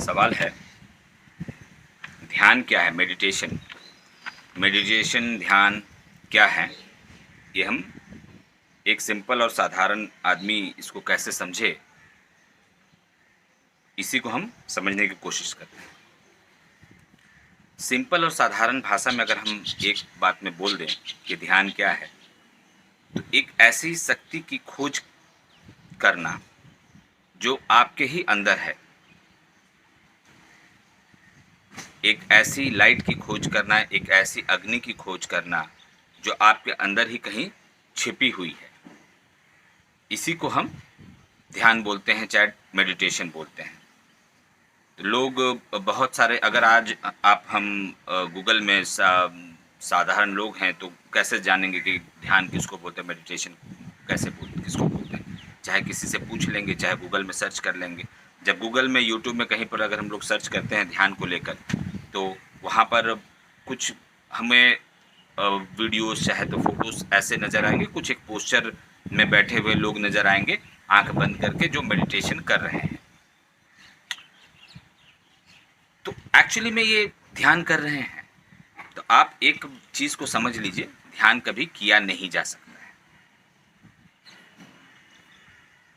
सवाल है, ध्यान क्या है? मेडिटेशन। मेडिटेशन ध्यान क्या है, ये हम एक सिंपल और साधारण आदमी इसको कैसे समझे, इसी को हम समझने की कोशिश करते हैं। सिंपल और साधारण भाषा में अगर हम एक बात में बोल दें कि ध्यान क्या है, तो एक ऐसी शक्ति की खोज करना जो आपके ही अंदर है, एक ऐसी लाइट की खोज करना, एक ऐसी अग्नि की खोज करना जो आपके अंदर ही कहीं छिपी हुई है। इसी को हम ध्यान बोलते हैं, चाहे मेडिटेशन बोलते हैं। तो लोग बहुत सारे, अगर आज आप हम गूगल में साधारण लोग हैं तो कैसे जानेंगे कि ध्यान किसको बोलते हैं, मेडिटेशन किसको बोलते हैं। चाहे किसी से पूछ लेंगे, चाहे गूगल में सर्च कर लेंगे। जब गूगल में, यूट्यूब में कहीं पर अगर हम लोग सर्च करते हैं ध्यान को लेकर, तो वहाँ पर कुछ हमें वीडियोस चाहे तो फोटोज़ ऐसे नज़र आएंगे, कुछ एक पोस्चर में बैठे हुए लोग नज़र आएंगे आंख बंद करके, जो मेडिटेशन कर रहे हैं। तो एक्चुअली में ये ध्यान कर रहे हैं। तो आप एक चीज़ को समझ लीजिए, ध्यान कभी किया नहीं जा सकता है।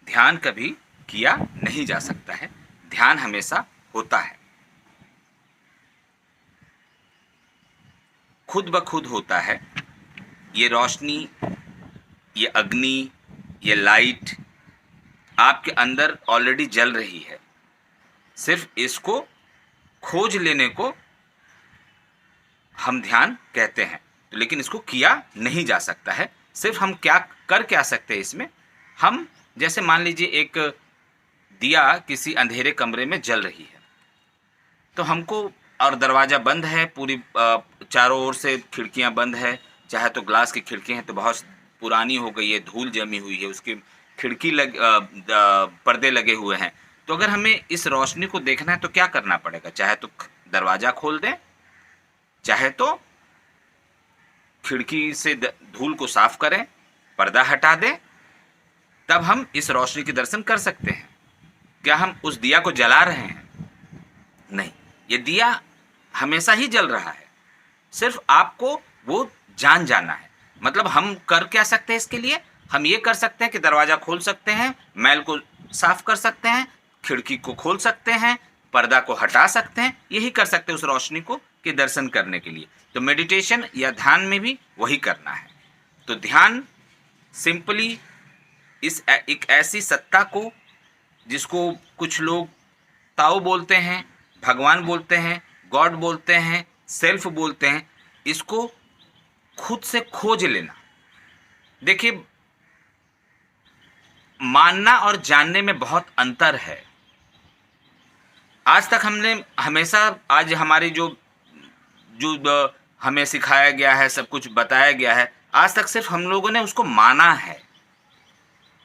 ध्यान कभी किया नहीं जा सकता है, ध्यान हमेशा होता है, खुद ब खुद होता है। ये रोशनी, ये अग्नि, ये लाइट आपके अंदर ऑलरेडी जल रही है। सिर्फ इसको खोज लेने को हम ध्यान कहते हैं। तो लेकिन इसको किया नहीं जा सकता है। सिर्फ हम क्या सकते हैं इसमें, हम जैसे मान लीजिए एक दिया किसी अंधेरे कमरे में जल रही है, तो हमको, और दरवाज़ा बंद है, पूरी चारों ओर से खिड़कियां बंद है, चाहे तो ग्लास की खिड़की हैं तो बहुत पुरानी हो गई है, धूल जमी हुई है, उसकी खिड़की पर्दे लगे हुए हैं। तो अगर हमें इस रोशनी को देखना है तो क्या करना पड़ेगा? चाहे तो दरवाज़ा खोल दें, चाहे तो खिड़की से धूल को साफ करें, पर्दा हटा दें, तब हम इस रोशनी के दर्शन कर सकते हैं। क्या हम उस दिया को जला रहे हैं? नहीं, ये दिया हमेशा ही जल रहा है। सिर्फ आपको वो जाना है। मतलब हम कर क्या सकते हैं इसके लिए? हम ये कर सकते हैं कि दरवाज़ा खोल सकते हैं, मैल को साफ कर सकते हैं, खिड़की को खोल सकते हैं, पर्दा को हटा सकते हैं। यही कर सकते हैं उस रोशनी को के दर्शन करने के लिए। तो मेडिटेशन या ध्यान में भी वही करना है। तो ध्यान सिंपली एक ऐसी सत्ता को, जिसको कुछ लोग ताओ बोलते हैं, भगवान बोलते हैं, गॉड बोलते हैं, सेल्फ बोलते हैं, इसको खुद से खोज लेना। देखिए, मानना और जानने में बहुत अंतर है। आज तक हमने हमेशा, आज हमारी जो हमें सिखाया गया है, सब कुछ बताया गया है, आज तक सिर्फ हम लोगों ने उसको माना है।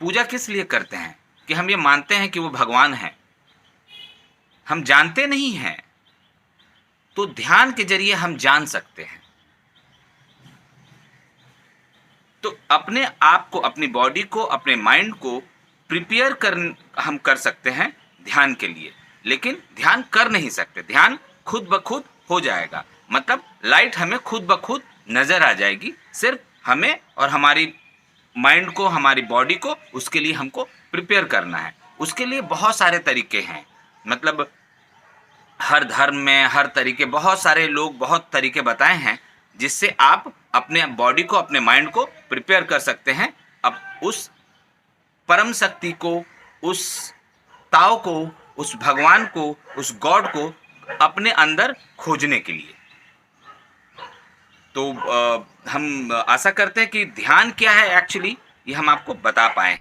पूजा किस लिए करते हैं? कि हम ये मानते हैं कि वो भगवान है, हम जानते नहीं हैं। तो ध्यान के जरिए हम जान सकते हैं। तो अपने आप को, अपनी बॉडी को, अपने माइंड को प्रिपेयर हम कर सकते हैं ध्यान के लिए, लेकिन ध्यान कर नहीं सकते। ध्यान खुद ब खुद हो जाएगा, मतलब लाइट हमें खुद ब खुद नजर आ जाएगी। सिर्फ हमें और हमारी माइंड को, हमारी बॉडी को, उसके लिए हमको प्रिपेयर करना है। उसके लिए बहुत सारे तरीके हैं। मतलब हर धर्म में हर तरीके, बहुत सारे लोग बहुत तरीके बताए हैं जिससे आप अपने बॉडी को, अपने माइंड को प्रिपेयर कर सकते हैं अब उस परम शक्ति को, उस ताओ को, उस भगवान को, उस गॉड को अपने अंदर खोजने के लिए। तो हम आशा करते हैं कि ध्यान क्या है एक्चुअली, ये हम आपको बता पाए।